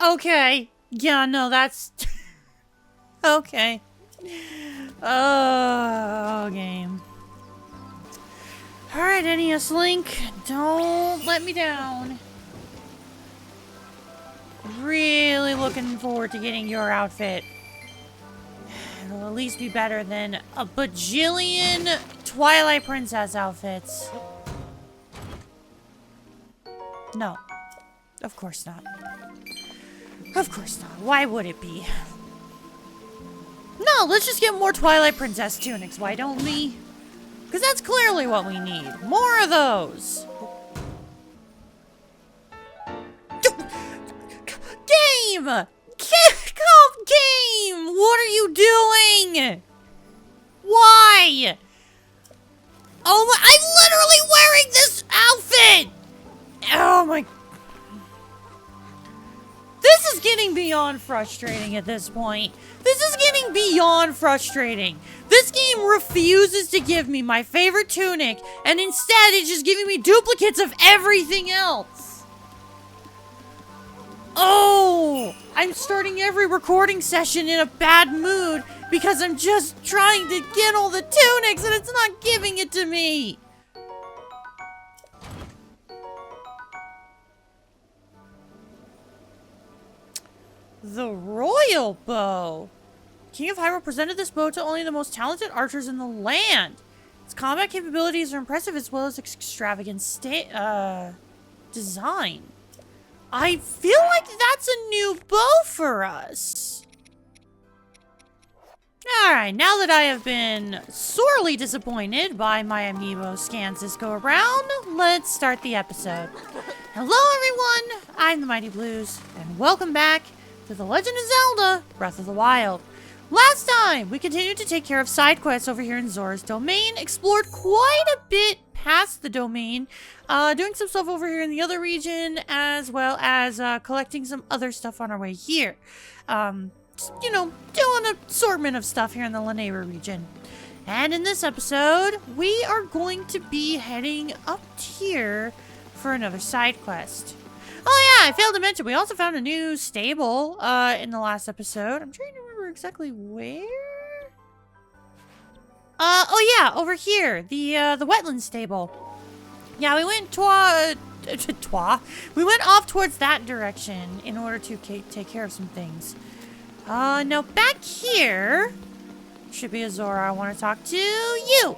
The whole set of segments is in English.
Okay. Yeah, no, that's... okay. Oh, game. Alright, NES Link, don't let me down. Really looking forward to getting your outfit. It'll at least be better than a bajillion Twilight Princess outfits. No. Of course not. Of course not. Why would it be? No, let's just get more Twilight Princess tunics, why don't we? Because that's clearly what we need. More of those. Game! Kick off game! What are you doing? Why? Oh, I'm literally wearing this outfit! Oh my... This is getting beyond frustrating at this point. This is getting beyond frustrating. This game refuses to give me my favorite tunic, and instead it's just giving me duplicates of everything else. Oh, I'm starting every recording session in a bad mood because I'm just trying to get all the tunics and it's not giving it to me. The Royal Bow. King of Hyrule presented this bow to only the most talented archers in the land. Its combat capabilities are impressive as well as extravagant design. I feel like that's a new bow for us. Alright, now that I have been sorely disappointed by my Amiibo scans this go around, let's start the episode. Hello everyone, I'm the Mighty Blues, and welcome back to The Legend of Zelda, Breath of the Wild. Last time, we continued to take care of side quests over here in Zora's domain, explored quite a bit past the domain, doing some stuff over here in the other region, as well as collecting some other stuff on our way here. Just, you know, doing an assortment of stuff here in the Lanayru region. And in this episode, we are going to be heading up here for another side quest. Oh yeah, I failed to mention, we also found a new stable in the last episode. I'm trying to remember exactly where. Oh yeah, over here, the wetland stable. Yeah, we went we went off towards that direction in order to take care of some things. Now back here should be a Zora. I want to talk to you.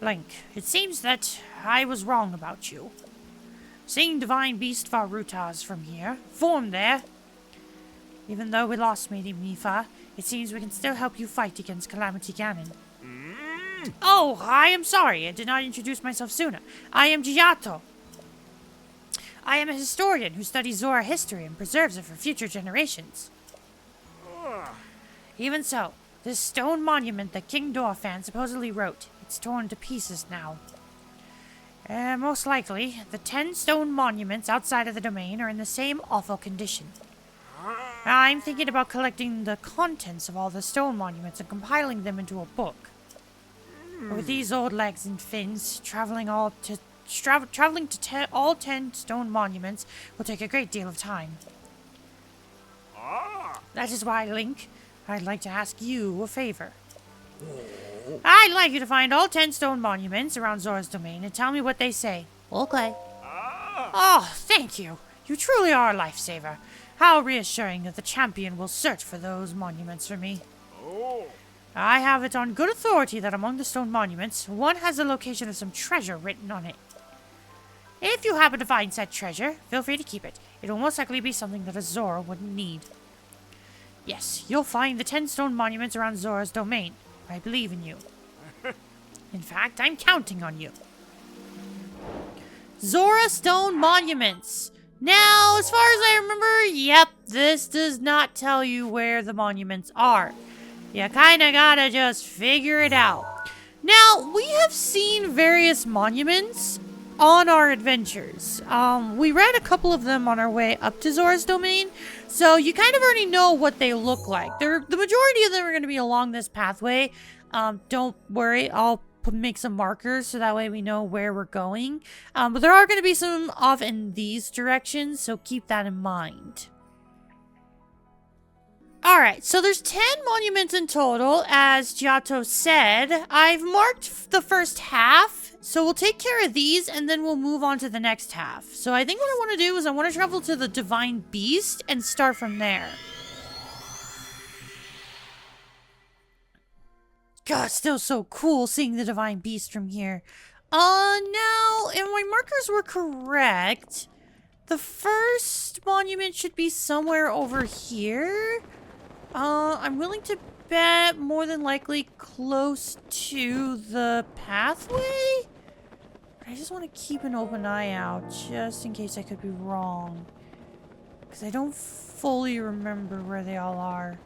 Link, it seems that I was wrong about you. Seeing Divine Beast Varuta's from here, formed there. Even though we lost Lady Mifa, it seems we can still help you fight against Calamity Ganon. Oh, I am sorry, I did not introduce myself sooner. I am Giotto. I am a historian who studies Zora history and preserves it for future generations. Even so, this stone monument that King Dorephan supposedly wrote, it's torn to pieces now. Most likely, the 10 stone monuments outside of the domain are in the same awful condition. I'm thinking about collecting the contents of all the stone monuments and compiling them into a book. With these old legs and fins, traveling to all 10 stone monuments will take a great deal of time. That is why, Link, I'd like to ask you a favor. I'd like you to find all 10 stone monuments around Zora's domain and tell me what they say. Okay. Oh, thank you. You truly are a lifesaver. How reassuring that the champion will search for those monuments for me. I have it on good authority that among the stone monuments, one has the location of some treasure written on it. If you happen to find said treasure, feel free to keep it. It will most likely be something that a Zora wouldn't need. Yes, you'll find the 10 stone monuments around Zora's domain. I believe in you. In fact, I'm counting on you. Zora Stone Monuments. Now, as far as I remember, yep, this does not tell you where the monuments are. You kinda gotta just figure it out. Now, we have seen various monuments on our adventures. We read a couple of them on our way up to Zora's domain, so you kind of already know what they look like. The majority of them are going to be along this pathway. Don't worry, I'll make some markers so that way we know where we're going. But there are going to be some off in these directions, so keep that in mind. Alright, so there's 10 monuments in total, as Giotto said. I've marked the first half, so we'll take care of these, and then we'll move on to the next half. So I think what I want to do is I want to travel to the Divine Beast and start from there. God, still so cool seeing the Divine Beast from here. Now, if my markers were correct, the first monument should be somewhere over here. I'm willing to bet more than likely close to the pathway. But I just want to keep an open eye out just in case I could be wrong. Because I don't fully remember where they all are.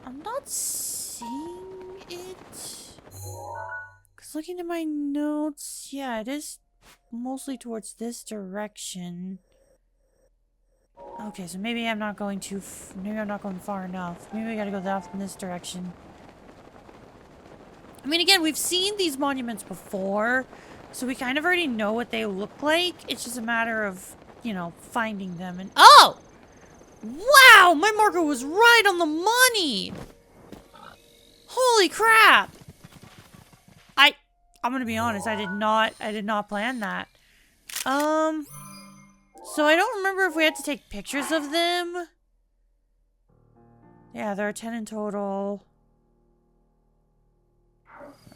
I'm not seeing it. Because looking at my notes, yeah, it is mostly towards this direction. Okay, so maybe I'm not going maybe I'm not going far enough. Maybe I gotta go off in this direction. I mean, again, we've seen these monuments before, so we kind of already know what they look like. It's just a matter of, you know, finding them and— oh! Wow! My marker was right on the money! Holy crap! I'm gonna be honest, I did not plan that. So I don't remember if we had to take pictures of them. Yeah, there are 10 in total.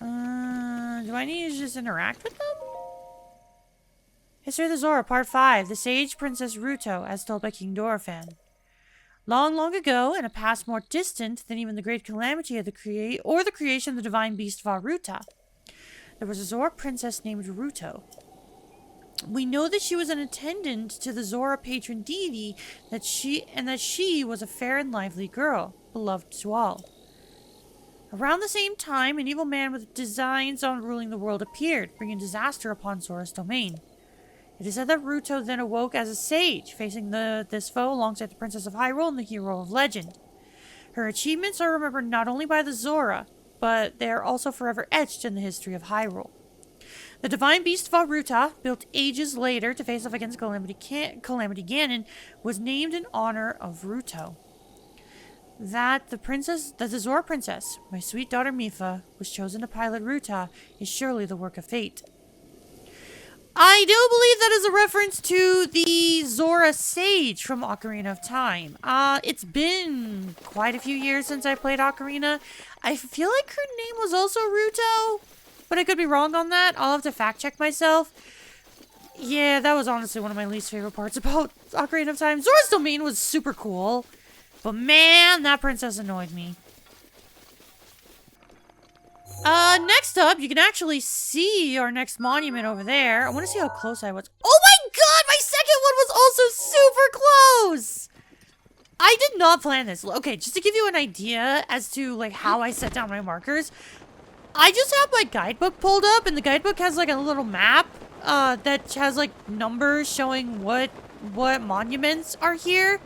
Do I need to just interact with them? History of the Zora, Part 5. The Sage Princess Ruto, as told by King Dorephan. Long, long ago, in a past more distant than even the great calamity of the creation of the divine beast Vah Ruta, there was a Zora princess named Ruto. We know that she was an attendant to the Zora patron deity, that she was a fair and lively girl, beloved to all. Around the same time, an evil man with designs on ruling the world appeared, bringing disaster upon Zora's domain. It is said that Ruto then awoke as a sage, facing this foe alongside the Princess of Hyrule and the hero of legend. Her achievements are remembered not only by the Zora, but they are also forever etched in the history of Hyrule. The divine beast Vah Ruta, built ages later to face off against Calamity Ganon, was named in honor of Ruto. That the Zora princess, my sweet daughter Mipha, was chosen to pilot Ruta is surely the work of fate. I do believe that is a reference to the Zora Sage from Ocarina of Time. It's been quite a few years since I played Ocarina. I feel like her name was also Ruto, but I could be wrong on that. I'll have to fact check myself. Yeah, that was honestly one of my least favorite parts about Ocarina of Time. Zora's domain was super cool, but man, that princess annoyed me. Next up, you can actually see our next monument over there. I want to see how close I was. Oh my god, my second one was also super close! I did not plan this. Okay, just to give you an idea as to, like, how I set down my markers, I just have my guidebook pulled up, and the guidebook has, like, a little map, that has, like, numbers showing what monuments are here.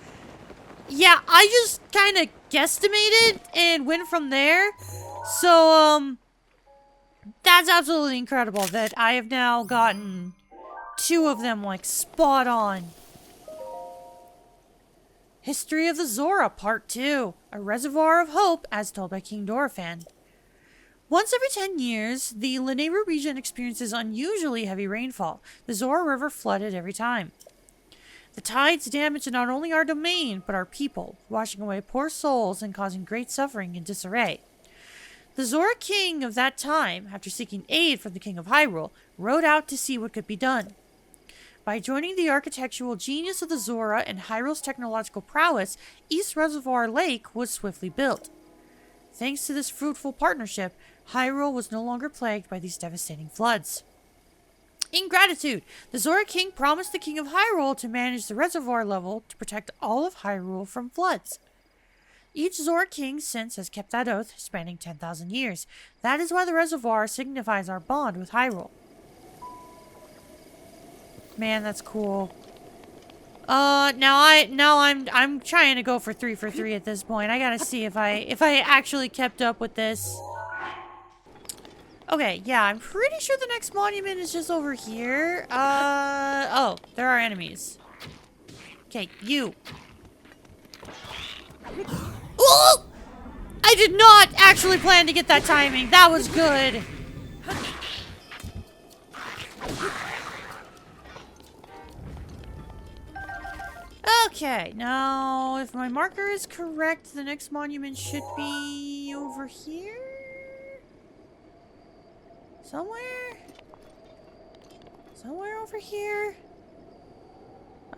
Yeah, I just kind of guesstimated and went from there. So, that's absolutely incredible that I have now gotten 2 of them, like, spot on. History of the Zora, Part 2. A Reservoir of Hope, as told by King Dorephan. Once every 10 years, the Lanayru region experiences unusually heavy rainfall. The Zora River flooded every time. The tides damage not only our domain, but our people, washing away poor souls and causing great suffering and disarray. The Zora king of that time, after seeking aid from the king of Hyrule, rode out to see what could be done. By joining the architectural genius of the Zora and Hyrule's technological prowess, East Reservoir Lake was swiftly built. Thanks to this fruitful partnership, Hyrule was no longer plagued by these devastating floods. In gratitude, the Zora king promised the king of Hyrule to manage the reservoir level to protect all of Hyrule from floods. Each Zora king since has kept that oath, spanning 10,000 years. That is why the reservoir signifies our bond with Hyrule. Man, that's cool. I'm trying to go for 3 for 3 at this point. I gotta see if I actually kept up with this. Okay, yeah, I'm pretty sure the next monument is just over here. Oh, there are enemies. Okay, you. Oh! I did not actually plan to get that timing. That was good. Okay, now if my marker is correct, the next monument should be over here? Somewhere? Somewhere over here?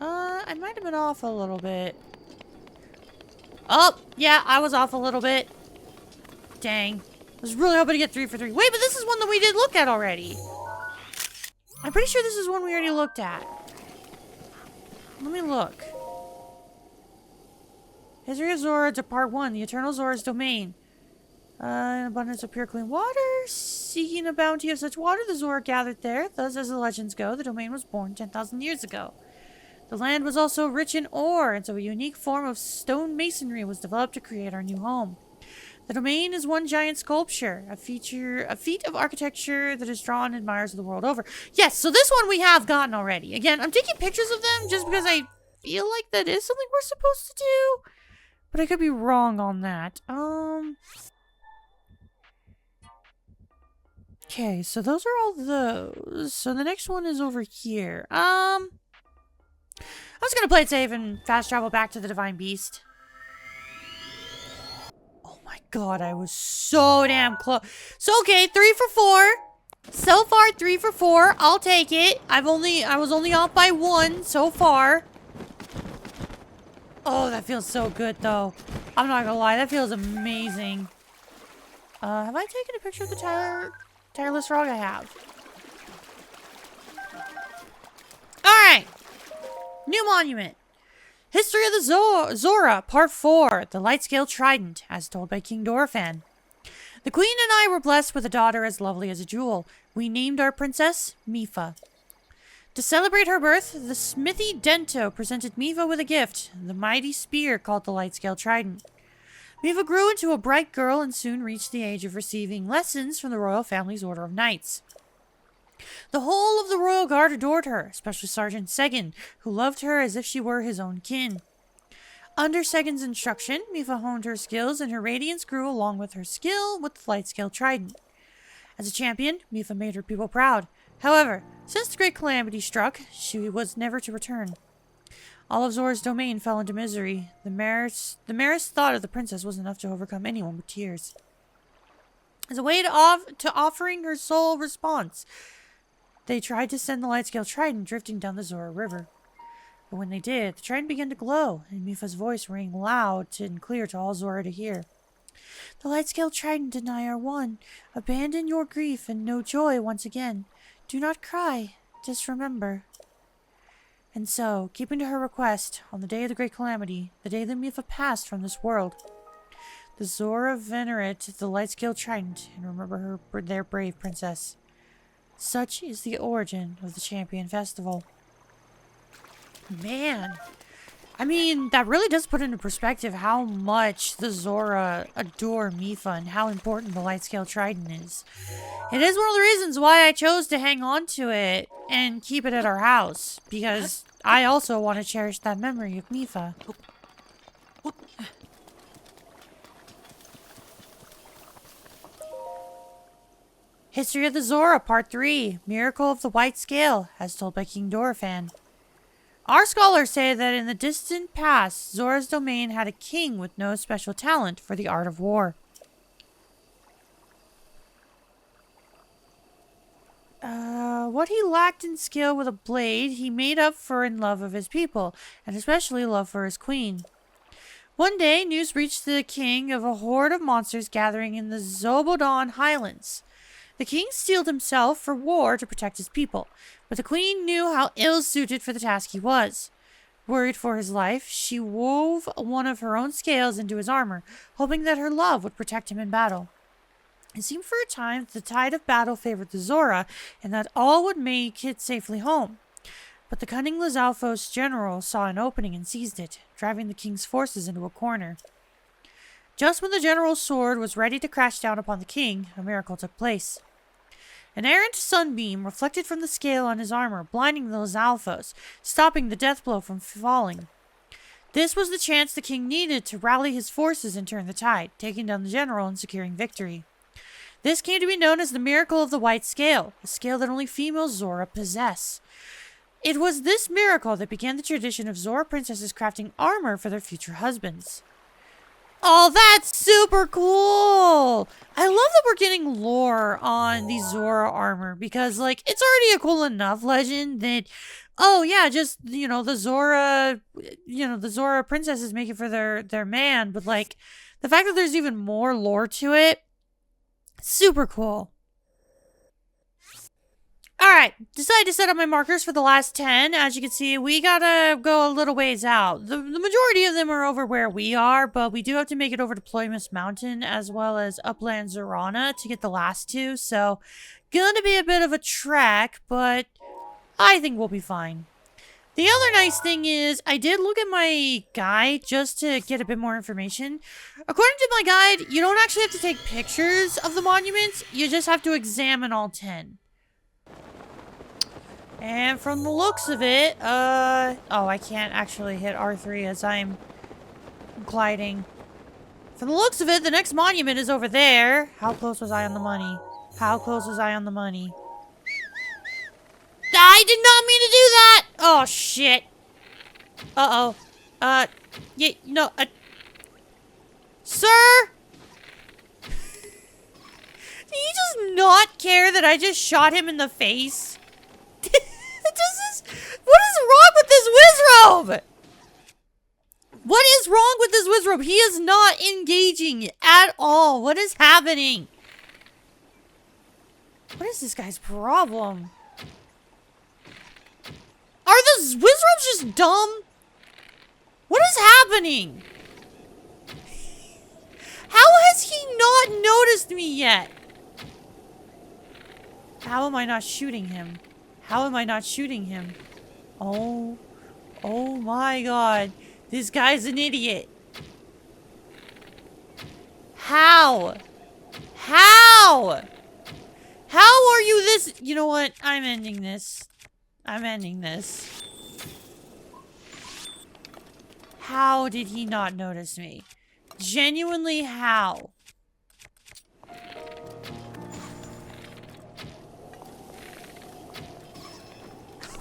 I might have been off a little bit. Oh, yeah, I was off a little bit. Dang. I was really hoping to get 3 for 3. Wait, but this is one that we did look at already. I'm pretty sure this is one we already looked at. Let me look. History of Zora to Part 1, the Eternal Zora's Domain. An abundance of pure clean water. Seeking a bounty of such water, the Zora gathered there. Thus, as the legends go, the domain was born 10,000 years ago. The land was also rich in ore, and so a unique form of stone masonry was developed to create our new home. The domain is one giant sculpture, a feat of architecture that is drawn and admires the world over. Yes, so this one we have gotten already. Again, I'm taking pictures of them just because I feel like that is something we're supposed to do. But I could be wrong on that. Okay, so those are all those. So the next one is over here. I was gonna play it safe and fast travel back to the Divine Beast. Oh my god, I was so damn close. So okay, 3 for 4. So far, 3 for 4. I'll take it. I was only off by 1 so far. Oh, that feels so good though. I'm not gonna lie, that feels amazing. Have I taken a picture of the tireless frog? I have. Alright. New monument. History of the Zora, Part 4, the Light-Scale Trident, as told by King Dorephan. The Queen and I were blessed with a daughter as lovely as a jewel. We named our princess Mipha. To celebrate her birth, the smithy Dento presented Mipha with a gift, the mighty spear called the Light-Scale Trident. Mipha grew into a bright girl and soon reached the age of receiving lessons from the royal family's Order of Knights. The whole of the royal guard adored her, especially Sergeant Segan, who loved her as if she were his own kin. Under Segan's instruction, Mipha honed her skills and her radiance grew along with her skill with the Light-Scale Trident. As a champion, Mipha made her people proud. However, since the Great Calamity struck, she was never to return. All of Zora's domain fell into misery. The merest thought of the princess was enough to overcome anyone with tears. As a way to offering her soul response, they tried to send the Light-Scale Trident drifting down the Zora River. But when they did, the trident began to glow, and Mipha's voice rang loud and clear to all Zora to hear. The Light-Scale Trident and I are one. Abandon your grief and know joy once again. Do not cry, just remember. And so, keeping to her request, on the day of the Great Calamity, the day that Mipha passed from this world, the Zora venerate the Light-Scale Trident and remember their brave princess. Such is the origin of the Champion Festival. Man, I mean, that really does put into perspective how much the Zora adore Mipha and how important the Light-Scale Trident is. It is one of the reasons why I chose to hang on to it and keep it at our house, because I also want to cherish that memory of Mipha. History of the Zora, Part 3, Miracle of the White Scale, as told by King Dorephan. Our scholars say that in the distant past, Zora's domain had a king with no special talent for the art of war. What he lacked in skill with a blade, he made up for in love of his people, and especially love for his queen. One day, news reached the king of a horde of monsters gathering in the Zobodon Highlands. The king steeled himself for war to protect his people, but the queen knew how ill-suited for the task he was. Worried for his life, she wove one of her own scales into his armor, hoping that her love would protect him in battle. It seemed for a time that the tide of battle favored the Zora, and that all would make it safely home. But the cunning Lizalfos general saw an opening and seized it, driving the king's forces into a corner. Just when the general's sword was ready to crash down upon the king, a miracle took place. An errant sunbeam reflected from the scale on his armor, blinding the Lizalfos, stopping the death blow from falling. This was the chance the king needed to rally his forces and turn the tide, taking down the general and securing victory. This came to be known as the miracle of the white scale, a scale that only female Zora possess. It was this miracle that began the tradition of Zora princesses crafting armor for their future husbands. Oh, that's super cool! I love that we're getting lore on the Zora armor because, like, it's already a cool enough legend that, oh yeah, just, the Zora princesses make it for their man, but, like, the fact that there's even more lore to it, super cool. Alright, decided to set up my markers for the last 10. As you can see, we gotta go a little ways out. The majority of them are over where we are, but we do have to make it over to Ploymus Mountain as well as Upland Zorana to get the last two. So, gonna be a bit of a trek, but I think we'll be fine. The other nice thing is, I did look at my guide just to get a bit more information. According to my guide, you don't actually have to take pictures of the monuments, you just have to examine all 10. And from the looks of it, oh, I can't actually hit R3 as I'm gliding. From the looks of it, the next monument is over there. How close was I on the money? How close was I on the money? I did not mean to do that! Oh, shit. Uh-oh. Yeah, no, Sir? Did he just not care that I just shot him in the face? What is wrong with this Wizrobe? What is wrong with this Wizrobe? He is not engaging at all. What is happening? What is this guy's problem? Are the Wizrobes just dumb? What is happening? How has he not noticed me yet? How am I not shooting him? How am I not shooting him? Oh my god. This guy's an idiot. How? How are you this? You know what? I'm ending this. How did he not notice me? Genuinely, how?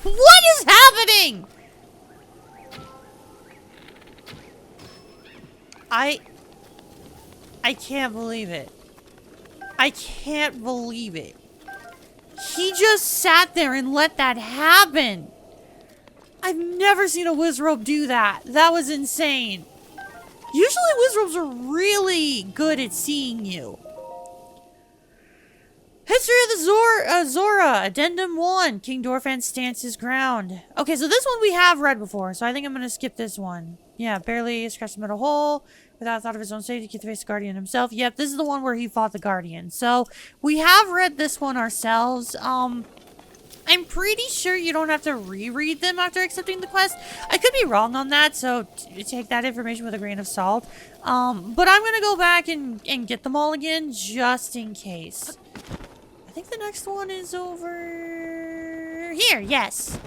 What is happening? I can't believe it. I can't believe it. He just sat there and let that happen. I've never seen a Wizrobe do that. That was insane. Usually Wizrobes are really good at seeing you. History of the Zora, Addendum 1, King Dorephan stands his ground. Okay, so this one we have read before, so I think I'm going to skip this one. Yeah, barely scratched the metal hole. Without thought of his own safety, he could face the Guardian himself. Yep, this is the one where he fought the Guardian. So, we have read this one ourselves. I'm pretty sure you don't have to reread them after accepting the quest. I could be wrong on that, so take that information with a grain of salt. But I'm going to go back and get them all again, just in case. I think the next one is over here, yes.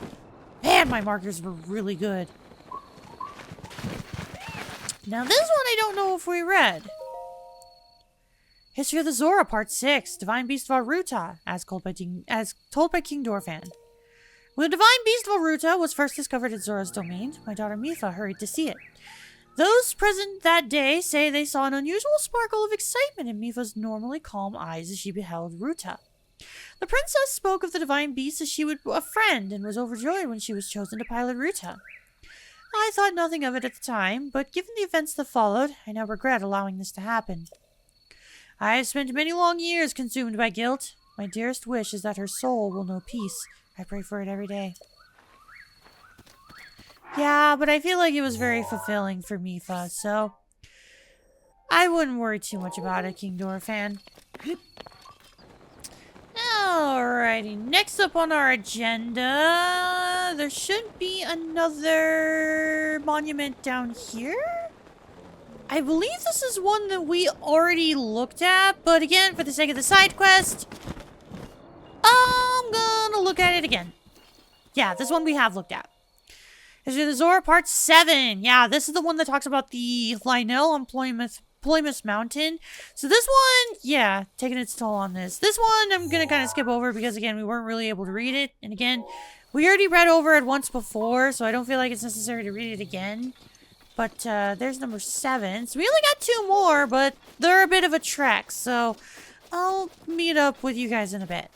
Man, my markers were really good. Now this one I don't know if we read. History of the Zora, Part 6, Divine Beast of Aruta, as told by King Dorephan. When the Divine Beast of Aruta was first discovered at Zora's domain, my daughter Mifa hurried to see it. Those present that day say they saw an unusual sparkle of excitement in Mifa's normally calm eyes as she beheld Ruta. The princess spoke of the divine beast as she would a friend and was overjoyed when she was chosen to pilot Ruta. I thought nothing of it at the time, but given the events that followed, I now regret allowing this to happen. I have spent many long years consumed by guilt. My dearest wish is that her soul will know peace. I pray for it every day. Yeah, but I feel like it was very fulfilling for Mifa, so I wouldn't worry too much about it, King Dorephan. Alrighty, next up on our agenda, there should be another monument down here. I believe this is one that we already looked at, but again, for the sake of the side quest, I'm gonna look at it again. Yeah, this one we have looked at. This is the Zora Part 7. Yeah, this is the one that talks about the Lionel on Plymouth Mountain. So this one, yeah, taking its toll on this. This one I'm gonna kind of skip over because, again, we weren't really able to read it. And again, we already read over it once before, so I don't feel like it's necessary to read it again. But there's number 7. So we only got 2 more, but they're a bit of a trek. So I'll meet up with you guys in a bit.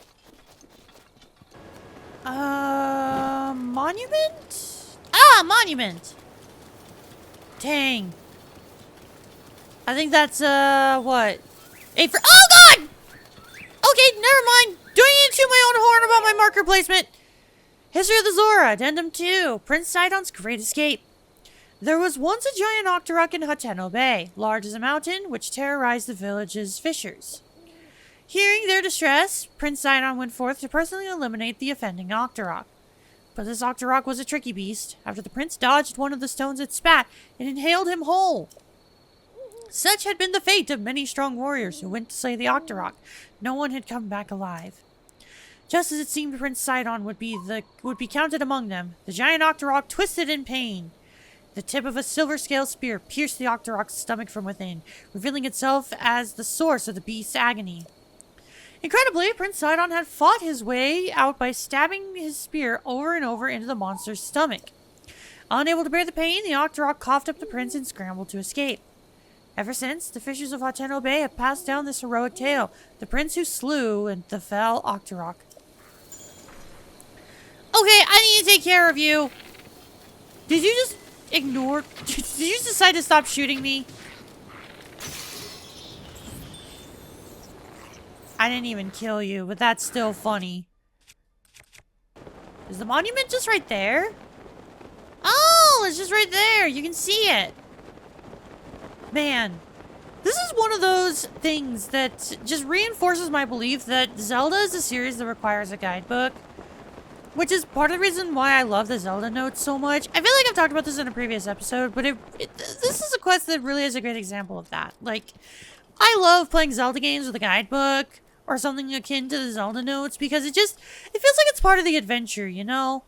Monument? Ah, monument! Dang. I think that's, what? Oh, God! Okay, never mind. Doing it to my own horn about my marker placement. History of the Zora, Addendum 2, Prince Sidon's Great Escape. There was once a giant octorok in Hateno Bay, large as a mountain, which terrorized the village's fishers. Hearing their distress, Prince Sidon went forth to personally eliminate the offending octorok. But this octorok was a tricky beast. After the prince dodged one of the stones it spat, it inhaled him whole. Such had been the fate of many strong warriors who went to slay the octorok. No one had come back alive. Just as it seemed Prince Sidon would be counted among them, the giant octorok twisted in pain. The tip of a silver-scaled spear pierced the octorok's stomach from within, revealing itself as the source of the beast's agony. Incredibly, Prince Sidon had fought his way out by stabbing his spear over and over into the monster's stomach. Unable to bear the pain, the octorok coughed up the prince and scrambled to escape. Ever since, the fishers of Hateno Bay have passed down this heroic tale, the prince who slew the fell octorok. Okay, I need to take care of you. Did you just ignore... Did you just decide to stop shooting me? I didn't even kill you, but that's still funny. Is the monument just right there? Oh, it's just right there. You can see it. Man, this is one of those things that just reinforces my belief that Zelda is a series that requires a guidebook. Which is part of the reason why I love the Zelda notes so much. I feel like I've talked about this in a previous episode, but this is a quest that really is a great example of that. Like, I love playing Zelda games with a guidebook or something akin to the Zelda notes because it feels like it's part of the adventure, you know?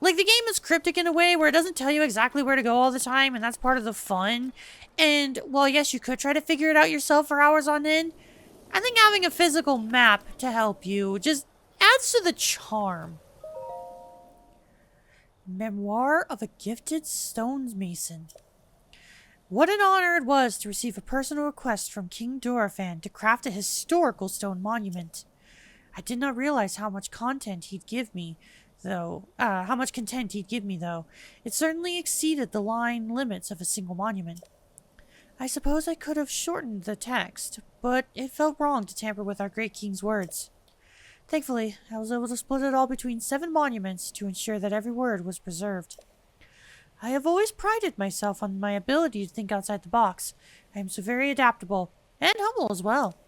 Like, the game is cryptic in a way where it doesn't tell you exactly where to go all the time, and that's part of the fun. And while, yes, you could try to figure it out yourself for hours on end, I think having a physical map to help you just adds to the charm. Memoir of a Gifted Stonesmason. What an honor it was to receive a personal request from King Dorephan to craft a historical stone monument. I did not realize how much content he'd give me, though. It certainly exceeded the line limits of a single monument. I suppose I could have shortened the text, but it felt wrong to tamper with our great king's words. Thankfully, I was able to split it all between 7 monuments to ensure that every word was preserved. I have always prided myself on my ability to think outside the box. I am so very adaptable, and humble as well.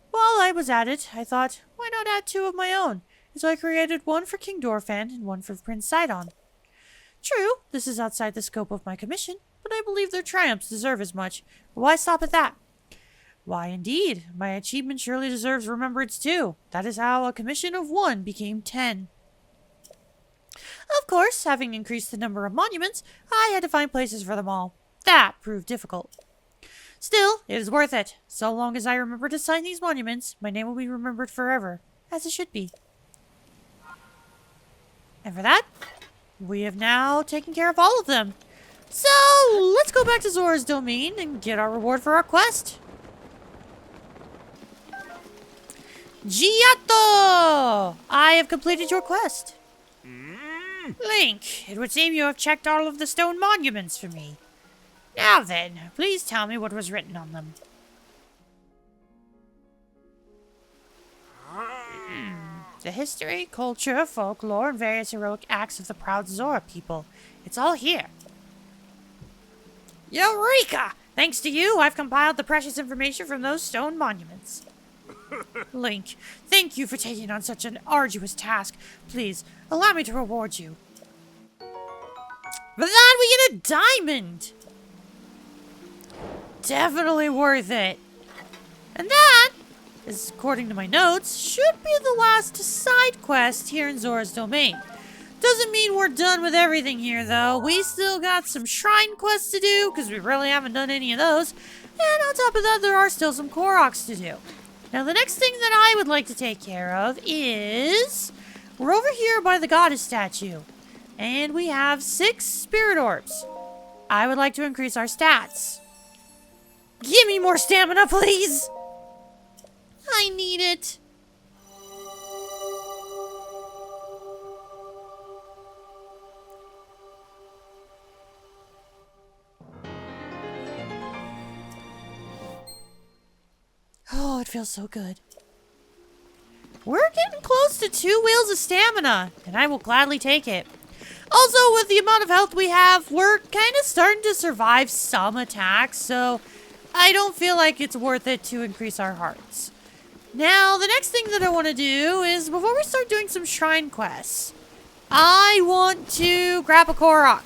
While I was at it, I thought, why not add 2 of my own? And so I created one for King Dorephan and one for Prince Sidon. True, this is outside the scope of my commission, but I believe their triumphs deserve as much. But why stop at that? Why, indeed, my achievement surely deserves remembrance too. That is how a commission of 1 became 10. Of course, having increased the number of monuments, I had to find places for them all. That proved difficult. Still, it is worth it. So long as I remember to sign these monuments, my name will be remembered forever, as it should be. And for that, we have now taken care of all of them. So, let's go back to Zora's domain and get our reward for our quest. Giotto! I have completed your quest. Link, it would seem you have checked all of the stone monuments for me. Now then, please tell me what was written on them. The history, culture, folklore, and various heroic acts of the proud Zora people. It's all here. Eureka! Thanks to you, I've compiled the precious information from those stone monuments. Link, thank you for taking on such an arduous task. Please, allow me to reward you. For that, we get a diamond! Definitely worth it. And that, is, according to my notes, should be the last side quest here in Zora's domain. Doesn't mean we're done with everything here, though. We still got some shrine quests to do, because we really haven't done any of those. And on top of that, there are still some Koroks to do. Now, the next thing that I would like to take care of is... we're over here by the goddess statue. And we have 6 spirit orbs. I would like to increase our stats. Give me more stamina, please! I need it. Oh, it feels so good. We're getting close to 2 wheels of stamina, and I will gladly take it. Also, with the amount of health we have, we're kind of starting to survive some attacks, so I don't feel like it's worth it to increase our hearts. Now, the next thing that I want to do is, before we start doing some shrine quests, I want to grab a Korok.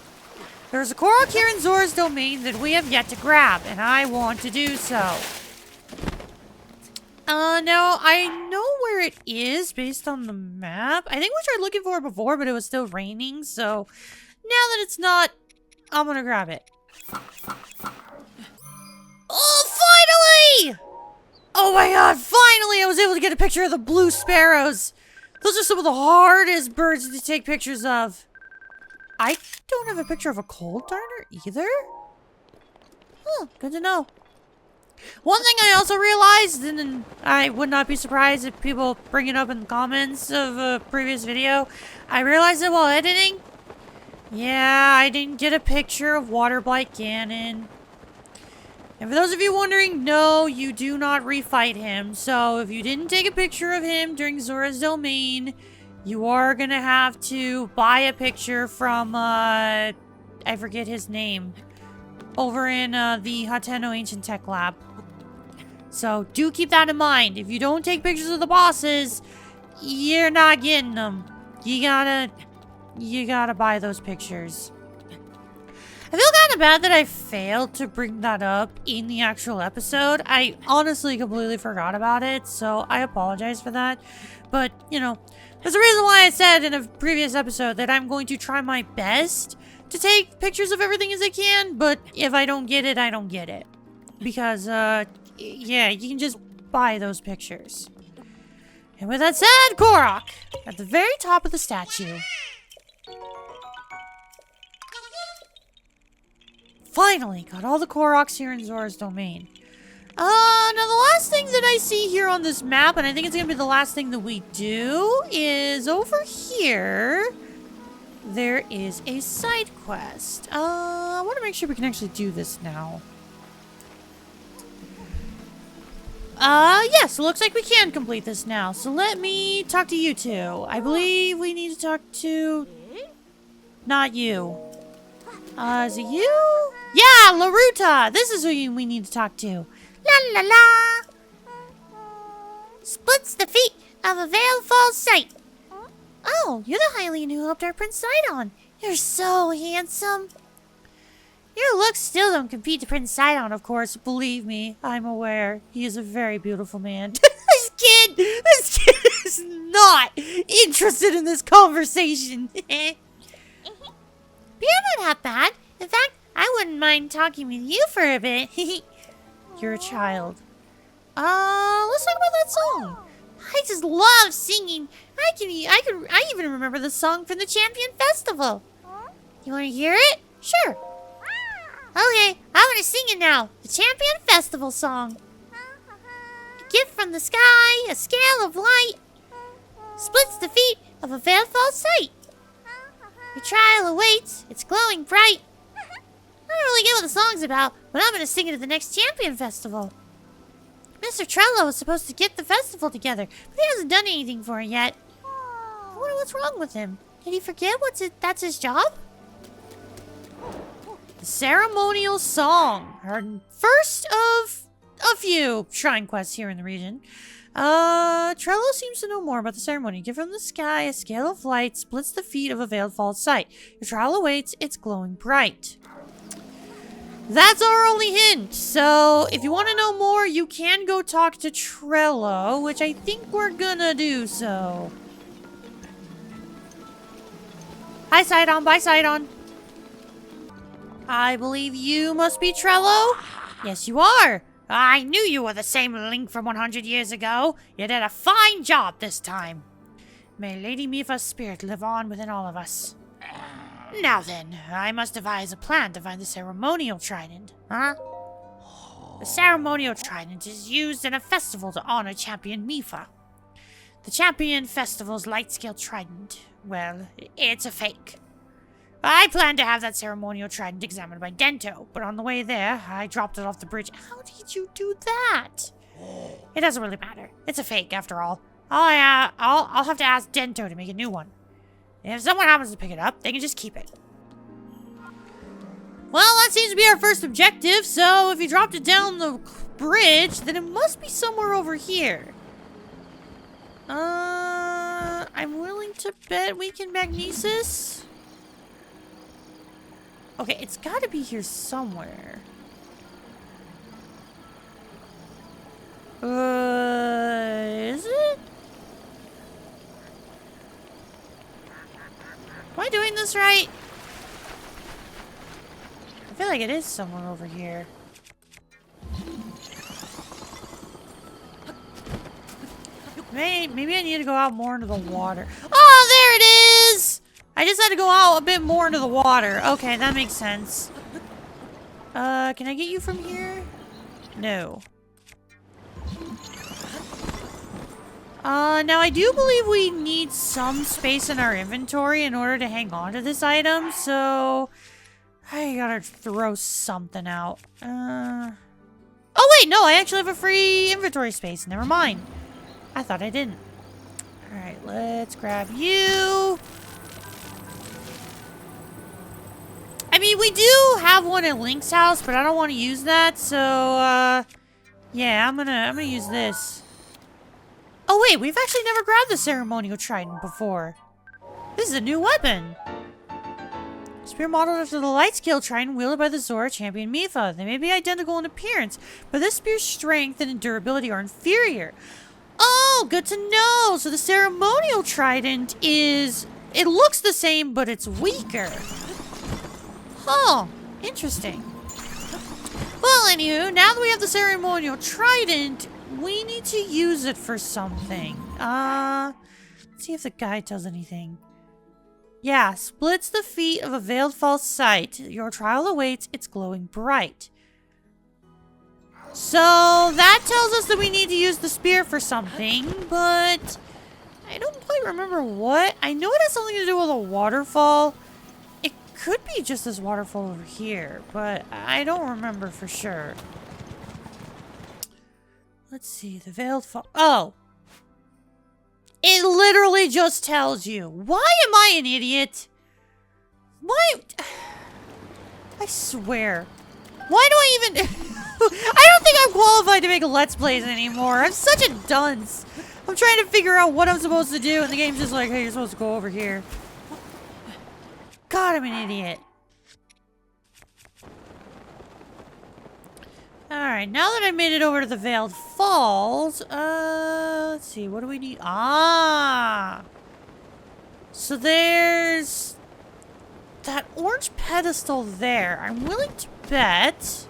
There's a Korok here in Zora's domain that we have yet to grab, and I want to do so. Now, I know where it is based on the map. I think we tried looking for it before, but it was still raining, so now that it's not, I'm gonna grab it. Oh, finally! Oh my god, finally I was able to get a picture of the blue sparrows. Those are some of the hardest birds to take pictures of. I don't have a picture of a cold darner either. Huh, good to know. One thing I also realized, and I would not be surprised if people bring it up in the comments of a previous video, I realized that while editing, yeah, I didn't get a picture of Waterblight Ganon. And for those of you wondering, no, you do not refight him. So if you didn't take a picture of him during Zora's domain, you are gonna have to buy a picture from, I forget his name, over in the Hateno Ancient Tech Lab. So do keep that in mind. If you don't take pictures of the bosses, you're not getting them. You gotta buy those pictures. I feel kind of bad that I failed to bring that up in the actual episode. I honestly completely forgot about it, so I apologize for that. But, you know, there's a reason why I said in a previous episode that I'm going to try my best to take pictures of everything as I can, but if I don't get it, I don't get it. Because, yeah, you can just buy those pictures. And with that said, Korok, at the very top of the statue. Finally, got all the Koroks here in Zora's domain. Now the last thing that I see here on this map, and I think it's gonna be the last thing that we do, is over here. There is a side quest. I want to make sure we can actually do this now. Yes, it looks like we can complete this now. So let me talk to you two. I believe we need to talk to... not you. Is it you? Yeah, Laruta! This is who we need to talk to. La la la! Splits the feet of a veiled false sight. Oh, you're the Hylian who helped our Prince Sidon. You're so handsome. Your looks still don't compete to Prince Sidon, of course. Believe me, I'm aware. He is a very beautiful man. This kid is not interested in this conversation. You're not that bad. In fact, I wouldn't mind talking with you for a bit. You're a child. Let's talk about that song. I just love singing. I even remember the song from the Champion Festival. You want to hear it? Sure. Okay, I'm gonna sing it now. The Champion Festival song. A gift from the sky, a scale of light, splits the feet of a veiled false sight. Your trial awaits, it's glowing bright. I don't really get what the song's about, but I'm gonna sing it at the next Champion Festival. Mr. Trello was supposed to get the festival together, but he hasn't done anything for it yet. I wonder what's wrong with him. Did he forget that's his job? The Ceremonial Song. Our first of a few shrine quests here in the region. Trello seems to know more about the ceremony. Give from the sky, a scale of light splits the feet of a veiled false sight. Your trial awaits, it's glowing bright. That's our only hint. So, if you want to know more, you can go talk to Trello, which I think we're gonna do so. Hi, Sidon. Bye, Sidon. I believe you must be Trello? Yes, you are. I knew you were the same Link from 100 years ago. You did a fine job this time. May Lady Mifa's spirit live on within all of us. Now then, I must devise a plan to find the ceremonial trident. Huh? The ceremonial trident is used in a festival to honor Champion Mifa. The Champion Festival's light-scale trident, well, it's a fake. I planned to have that ceremonial trident examined by Dento, but on the way there, I dropped it off the bridge. How did you do that? It doesn't really matter. It's a fake, after all. I'll have to ask Dento to make a new one. If someone happens to pick it up, they can just keep it. Well, that seems to be our first objective, so if you dropped it down the bridge, then it must be somewhere over here. I'm willing to bet we can magnesis. Okay, it's gotta be here somewhere. Is it? Am I doing this right? I feel like it is somewhere over here. Maybe I need to go out more into the water. Oh, there it is! I just had to go out a bit more into the water. Okay, that makes sense. Can I get you from here? No. Now I do believe we need some space in our inventory in order to hang on to this item, so I gotta throw something out. Oh wait, no, I actually have a free inventory space. Never mind. I thought I didn't. Alright, let's grab you. I mean, we do have one at Link's house, but I don't want to use that, so, yeah, I'm gonna use this. Oh wait, we've actually never grabbed the ceremonial trident before. This is a new weapon. Spear modeled after the light scale trident wielded by the Zora champion Mifa. They may be identical in appearance, but this spear's strength and durability are inferior. Oh, good to know. So the ceremonial trident is... It looks the same, but it's weaker. Oh, interesting. Well, anywho, now that we have the ceremonial trident, we need to use it for something. Let's see if the guide tells anything. Yeah, splits the feet of a veiled false sight. Your trial awaits, it's glowing bright. So, that tells us that we need to use the spear for something, but I don't quite remember what. I know it has something to do with a waterfall. It could be just this waterfall over here, but I don't remember for sure. Let's see, the veiled fall. Oh! It literally just tells you. Why am I an idiot? Why? I swear. Why do I even... I don't think I'm qualified to make Let's Plays anymore. I'm such a dunce. I'm trying to figure out what I'm supposed to do, and the game's just like, hey, you're supposed to go over here. God, I'm an idiot. Alright, now that I made it over to the Veiled Falls, let's see, what do we need? Ah! So there's that orange pedestal there. I'm willing to bet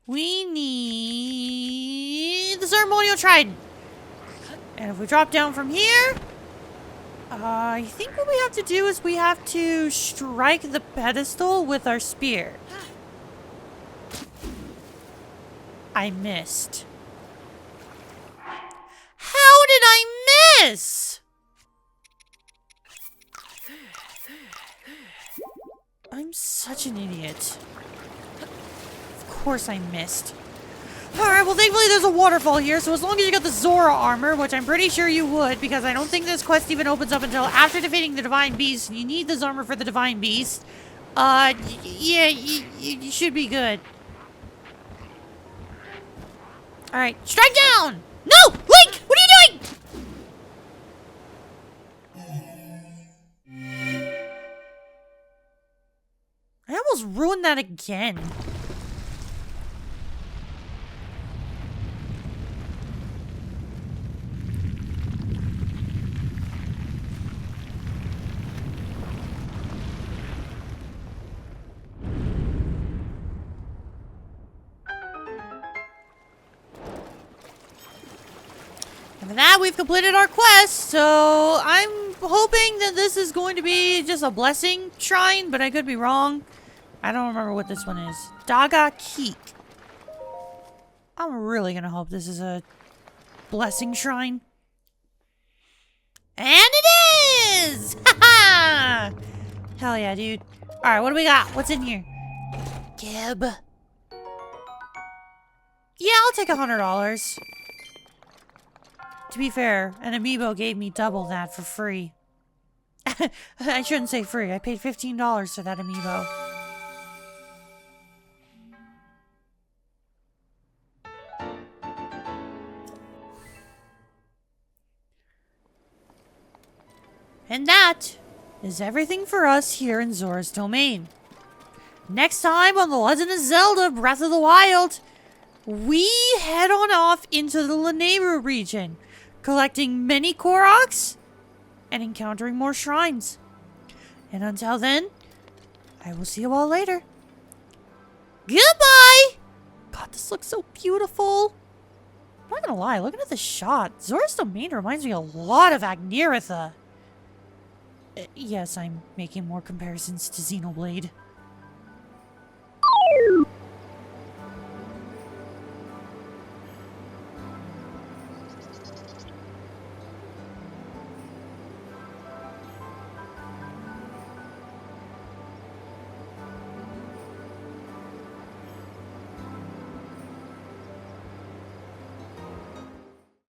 we need the ceremonial trident. And if we drop down from here, I think what we have to do is we have to strike the pedestal with our spear. I missed. How did I miss? I'm such an idiot. Of course I missed. Alright, well thankfully there's a waterfall here, so as long as you got the Zora armor, which I'm pretty sure you would, because I don't think this quest even opens up until after defeating the Divine Beast, and you need this armor for the Divine Beast, yeah, you should be good. Alright, strike down! No! Link! What are you doing? I almost ruined that again. And for that, we've completed our quest, so I'm hoping that this is going to be just a blessing shrine, but I could be wrong. I don't remember what this one is. Dagah Keek. I'm really gonna hope this is a blessing shrine. And it is! Ha-ha! Hell yeah, dude. Alright, what do we got? What's in here? Gib. Yeah, I'll take $100. To be fair, an Amiibo gave me double that for free. I shouldn't say free. I paid $15 for that Amiibo. And that is everything for us here in Zora's Domain. Next time on The Legend of Zelda Breath of the Wild, we head on off into the Lanayru region, collecting many Koroks and encountering more shrines. And until then, I will see you all later. Goodbye! God, this looks so beautiful. I'm not gonna lie, looking at the shot, Zora's Domain reminds me a lot of Agniratha. Yes, I'm making more comparisons to Xenoblade.